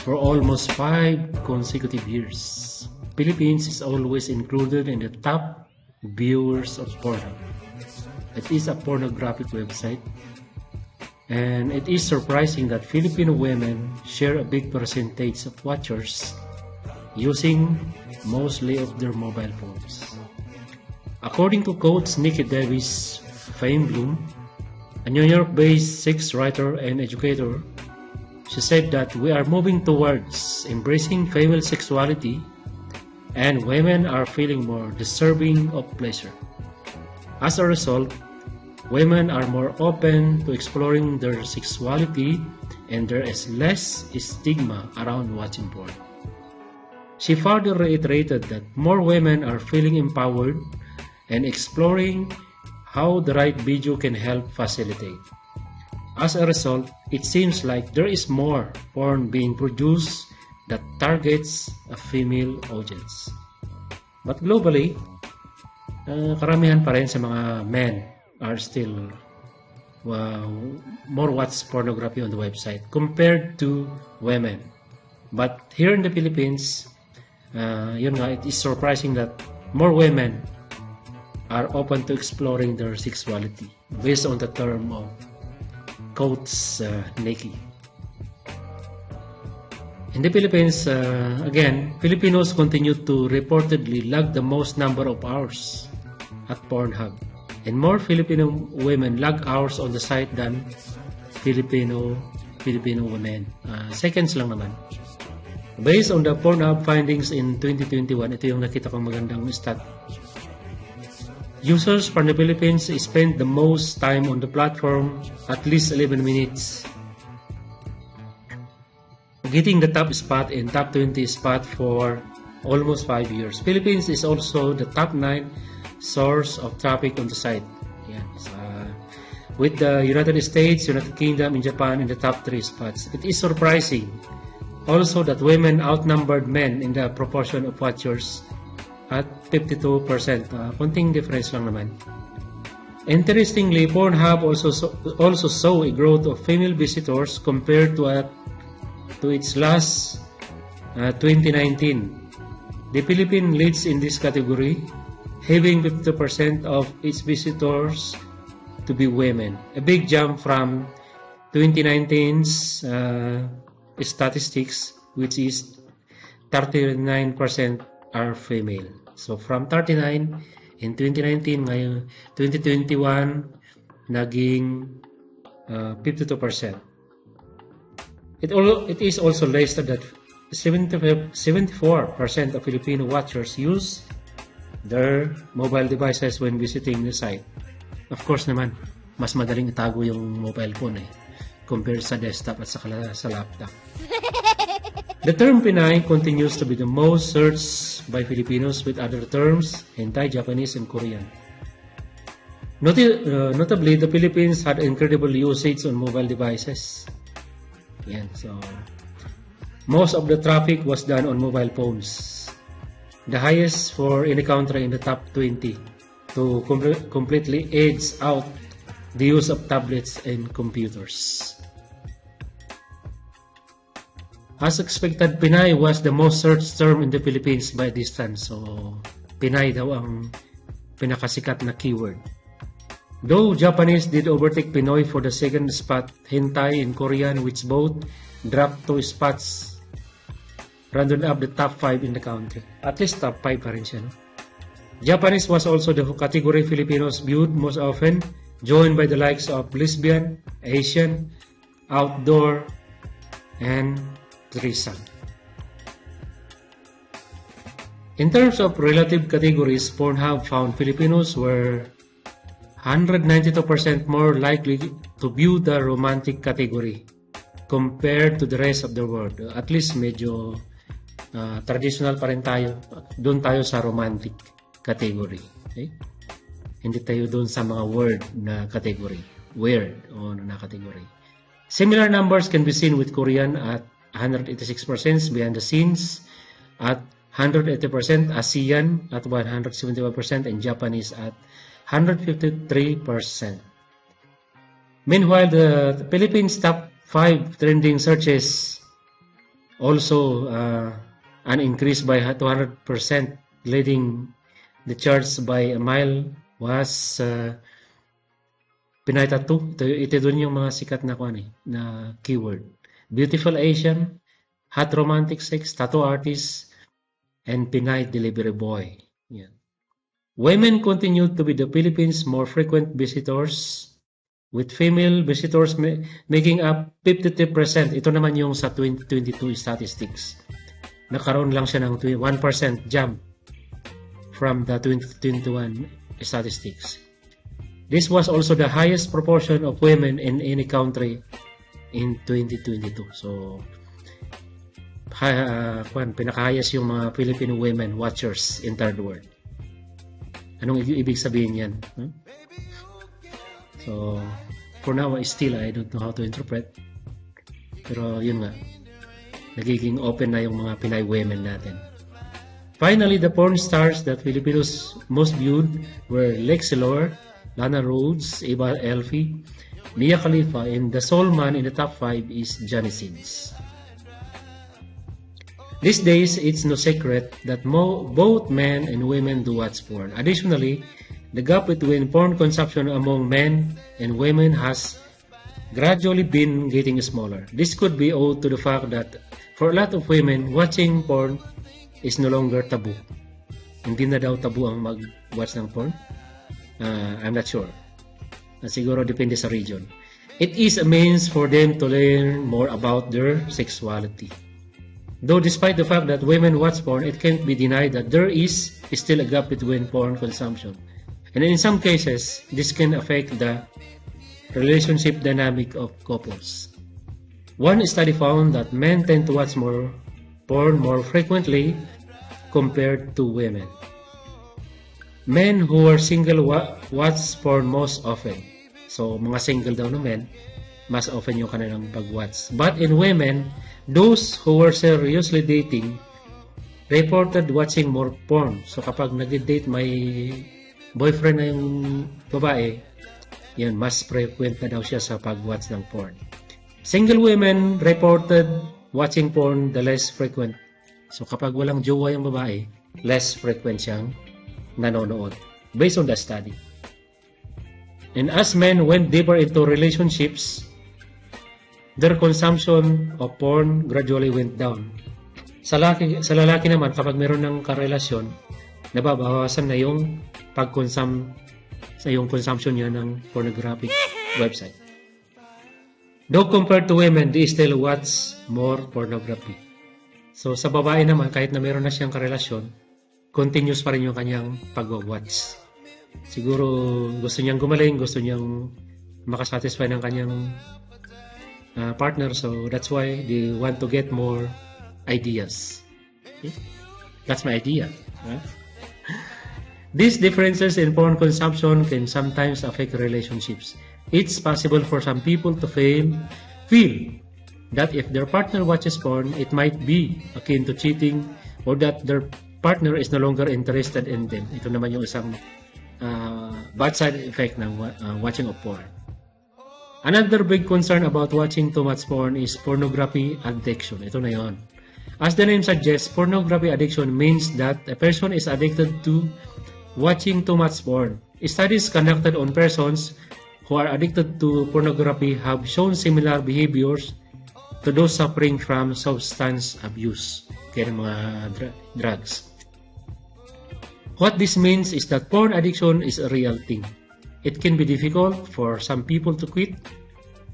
for almost 5 consecutive years. Philippines is always included in the top viewers of Pornhub. It is a pornographic website, and it is surprising that Filipino women share a big percentage of watchers using mostly of their mobile phones. According to Coach Nikki Davis Feinblum, a New York-based sex writer and educator, she said that we are moving towards embracing female sexuality, and women are feeling more deserving of pleasure. As a result, women are more open to exploring their sexuality, and there is less stigma around watching porn. She further reiterated that more women are feeling empowered and exploring how the right video can help facilitate. As a result, it seems like there is more porn being produced that targets a female audience. But globally, karamihan pa rin sa mga men are still more watch pornography on the website compared to women. But here in the Philippines, it is surprising that more women are open to exploring their sexuality based on the term of Coach Nikki. In the Philippines, again, Filipinos continue to reportedly log the most number of hours at Pornhub, and more Filipino women log hours on the site than Filipino women. Seconds lang naman. Based on the Pornhub findings in 2021, ito yung nakita kong magandang stat. Users from the Philippines spend the most time on the platform, at least 11 minutes, getting the top spot and top 20 spot for almost 5 years. Philippines is also the top 9 source of traffic on the site. With the United States, United Kingdom, and Japan in the top 3 spots. It is surprising also that women outnumbered men in the proportion of watchers at 52%. Konting difference lang naman. Interestingly, Pornhub also saw a growth of female visitors compared to its last 2019. The Philippines leads in this category, having 50% of its visitors to be women. A big jump from 2019's statistics, which is 39% are female. So from 39 in 2019, ngayon 2021, naging 52%. It is also listed that 74% of Filipino watchers use their mobile devices when visiting the site. Of course naman, mas madaling itago yung mobile phone compared sa desktop at sa laptop. The term Pinay continues to be the most searched by Filipinos, with other terms Hentai, Japanese, and Korean. Notably, the Philippines had incredible usage on mobile devices. So most of the traffic was done on mobile phones, the highest for any country in the top 20, to completely edge out the use of tablets and computers. As expected, Pinay was the most searched term in the Philippines by distance. So, Pinay daw ang pinakasikat na keyword. Though Japanese did overtake Pinoy for the second spot, Hentai and Korean, which both dropped 2 spots, rounded up the top 5 in the country. At least top 5 pa rin siya, no? Japanese was also the category Filipinos viewed most often, joined by the likes of lesbian, Asian, outdoor, and threesome. In terms of relative categories, Pornhub found Filipinos were 192% more likely to view the romantic category compared to the rest of the world. At least medyo traditional pa rin tayo. Doon tayo sa romantic category. Okay? Hindi tayo doon sa mga word na category. Weird na category. Similar numbers can be seen with Korean at 186% behind the scenes, at 180%, ASEAN at 171%, and Japanese at 153%. Meanwhile, the Philippines top 5 trending searches Also, an increase by 200%, leading the charts by a mile was Pinay Tattoo. Ito dun yung mga sikat na na keyword. Beautiful Asian, hot romantic sex, tattoo artist, and Pinay delivery boy. Yan. Women continued to be the Philippines' more frequent visitors, with female visitors making up 53%. Ito naman yung sa 2022 statistics. Nakaroon lang siya ng 1% jump from the 2021 statistics. This was also the highest proportion of women in any country in 2022. So, pinakahayas yung mga Filipino women watchers in third world. Anong ibig sabihin yan? Huh? So, for now, still, I don't know how to interpret. Pero yun nga, nagiging open na yung mga Pinay women natin. Finally, the porn stars that Filipinos most viewed were Lexi Lore, Lana Rhodes, Eva Elfie, Mia Khalifa, and the sole man in the top 5 is Johnny Sins. These days, it's no secret that both men and women do watch porn. Additionally, the gap between porn consumption among men and women has gradually been getting smaller. This could be owed to the fact that for a lot of women, watching porn is no longer taboo. Hindi na daw taboo ang mag-watch ng porn. I'm not sure. Siguro depende sa region. It is a means for them to learn more about their sexuality. Though despite the fact that women watch porn, it can't be denied that there is still a gap between porn consumption. And in some cases, this can affect the relationship dynamic of couples. One study found that men tend to watch porn more frequently compared to women. Men who are single watch porn most often. So, mga single daw na men, mas often yung kanilang pag-watch. But in women, those who were seriously dating reported watching more porn. So, kapag nag-date may boyfriend na yung babae, yan, mas frequent na daw siya sa pag-watch ng porn. Single women reported watching porn the less frequent. So, kapag walang jowa yung babae, less frequent siyang nanonood based on the study. And as men went deeper into relationships, their consumption of porn gradually went down. Sa lalaki naman, kapag meron ng karelasyon, nababawasan na yung sa yung consumption niya ng pornographic website. Though compared to women, they still watch more pornography. So sa babae naman, kahit na meron na siyang karelasyon, continuous pa rin yung kanyang pag-watch. Siguro gusto niyang gumaling, gusto niyang makasatisfy ng kanyang partner. So that's why they want to get more ideas. Okay? That's my idea. Huh? These differences in porn consumption can sometimes affect relationships. It's possible for some people to feel that if their partner watches porn, it might be akin to cheating, or that their partner is no longer interested in them. Ito naman yung isang bad side effect ng watching of porn. Another big concern about watching too much porn is pornography addiction. Ito na yon. As the name suggests, pornography addiction means that a person is addicted to watching too much porn. Studies conducted on persons who are addicted to pornography have shown similar behaviors to those suffering from substance abuse, kaya mga drugs. What this means is that porn addiction is a real thing. It can be difficult for some people to quit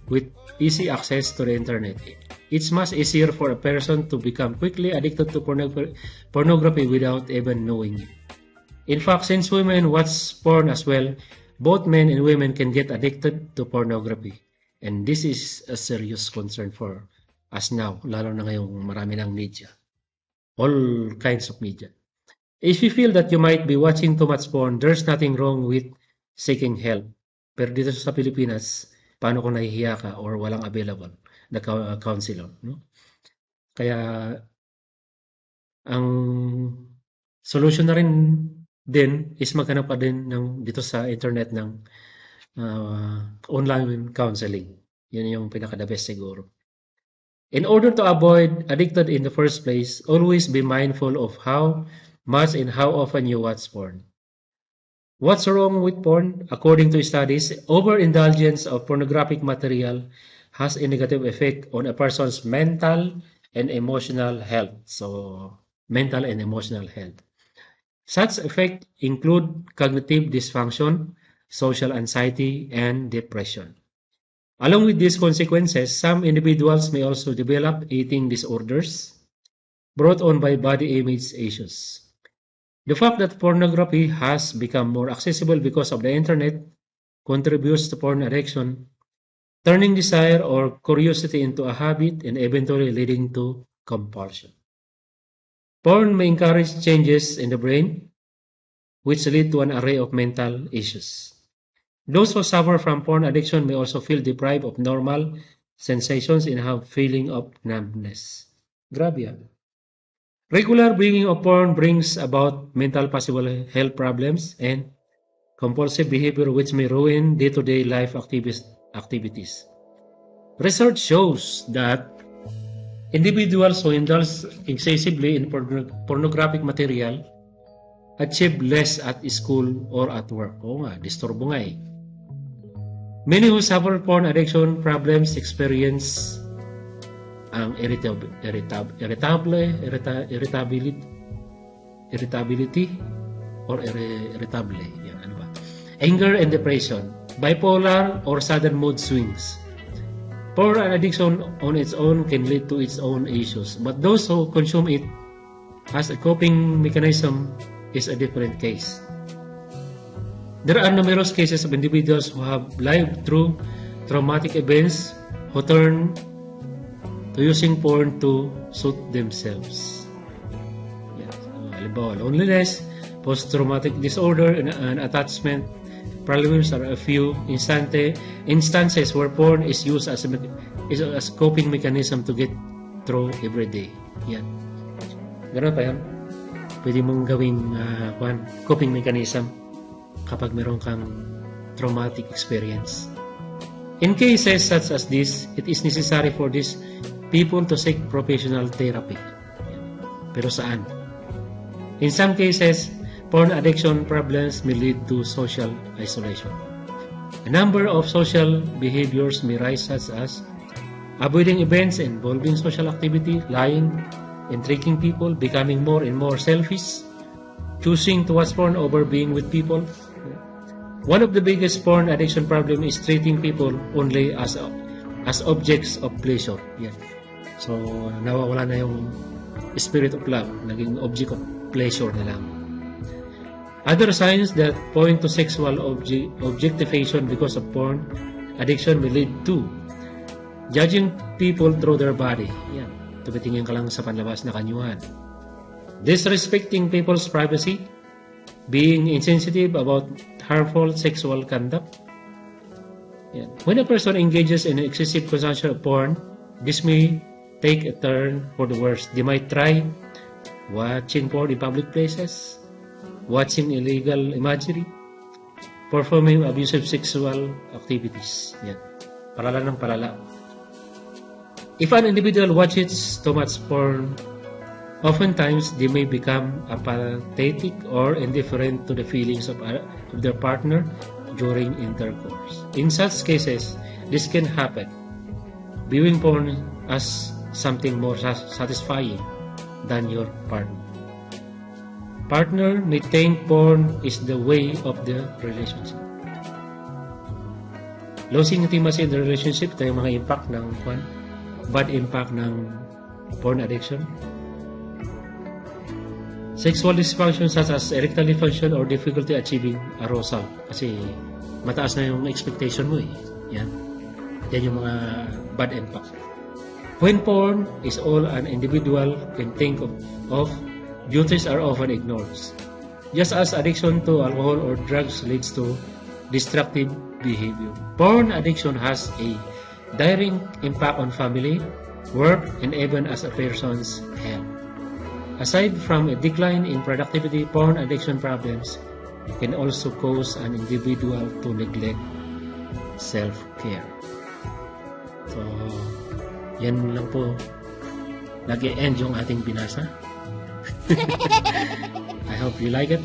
with easy access to the internet. It's much easier for a person to become quickly addicted to pornography without even knowing it. In fact, since women watch porn as well, both men and women can get addicted to pornography. And this is a serious concern for us now, lalo na ngayong marami ng media. All kinds of media. If you feel that you might be watching too much porn, there's nothing wrong with seeking help. Pero dito sa Pilipinas, paano kung nahihiya ka or walang available na counselor? No? Kaya, ang solution na rin din is maghanap pa din dito sa internet ng online counseling. Yun yung pinaka-the best siguro. In order to avoid addicted in the first place, always be mindful of how much and how often you watch porn. What's wrong with porn? According to studies, overindulgence of pornographic material has a negative effect on a person's mental and emotional health. So, mental and emotional health. Such effects include cognitive dysfunction, social anxiety, and depression. Along with these consequences, some individuals may also develop eating disorders brought on by body image issues. The fact that pornography has become more accessible because of the internet contributes to porn addiction, turning desire or curiosity into a habit and eventually leading to compulsion. Porn may encourage changes in the brain, which lead to an array of mental issues. Those who suffer from porn addiction may also feel deprived of normal sensations and have feeling of numbness. Grabe yan. Regular viewing of porn brings about mental possible health problems and compulsive behavior which may ruin day-to-day life activities. Research shows that individuals who indulge excessively in pornographic material achieve less at school or at work. Oo nga, disturbo nga eh. Many who suffer porn addiction problems experience ang irritability or irritable. Yan, ano ba? Anger and depression, bipolar or sudden mood swings. Porn addiction on its own can lead to its own issues, but those who consume it as a coping mechanism is a different case. There are numerous cases of individuals who have lived through traumatic events who turn to using porn to suit themselves. Yes. Halimbawa, loneliness, post-traumatic disorder, and attachment problems are a few instances where porn is used as a coping mechanism to get through every day. Yan. Ganun pa yan. Pwede mong gawing coping mechanism kapag meron kang traumatic experience. In cases such as this, it is necessary for these people to seek professional therapy. Pero saan? In some cases, porn addiction problems may lead to social isolation. A number of social behaviors may rise such as avoiding events involving social activity, lying, intriguing people, becoming more and more selfish, choosing to watch porn over being with people. One of the biggest porn addiction problem is treating people only as objects of pleasure. Yeah. So, nawawala na yung spirit of love, naging object of pleasure na lang. Other signs that point to sexual objectification because of porn addiction may lead to judging people through their body. Yeah. Tumitingin ka lang sa panlabas na kanyuhan. Disrespecting people's privacy, being insensitive about harmful sexual conduct. Yeah. When a person engages in excessive consumption of porn, this may take a turn for the worse. They might try watching porn in public places, watching illegal imagery, performing abusive sexual activities. Yeah. Palala ng palala. If an individual watches too much porn, oftentimes they may become apathetic or indifferent to the feelings of their partner during intercourse. In such cases, this can happen. Viewing porn as something more satisfying than your partner. Partner may think porn is the way of the relationship. Losing intimacy in the relationship, ito yung mga impact ng bad impact ng porn addiction. Sexual dysfunction such as erectile dysfunction or difficulty achieving arousal. Kasi mataas na yung expectation mo eh. Yan. Yan yung mga bad impact. When porn is all an individual can think of, duties are often ignored. Just as addiction to alcohol or drugs leads to destructive behavior, porn addiction has a direct impact on family, work, and even as a person's health. Aside from a decline in productivity, porn addiction problems can also cause an individual to neglect self-care. So, Yan lang po. Nag-e-end yung ating binasa. I hope you like it.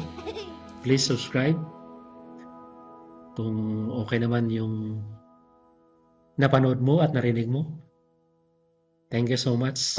Please subscribe. Kung okay naman yung napanood mo at narinig mo. Thank you so much.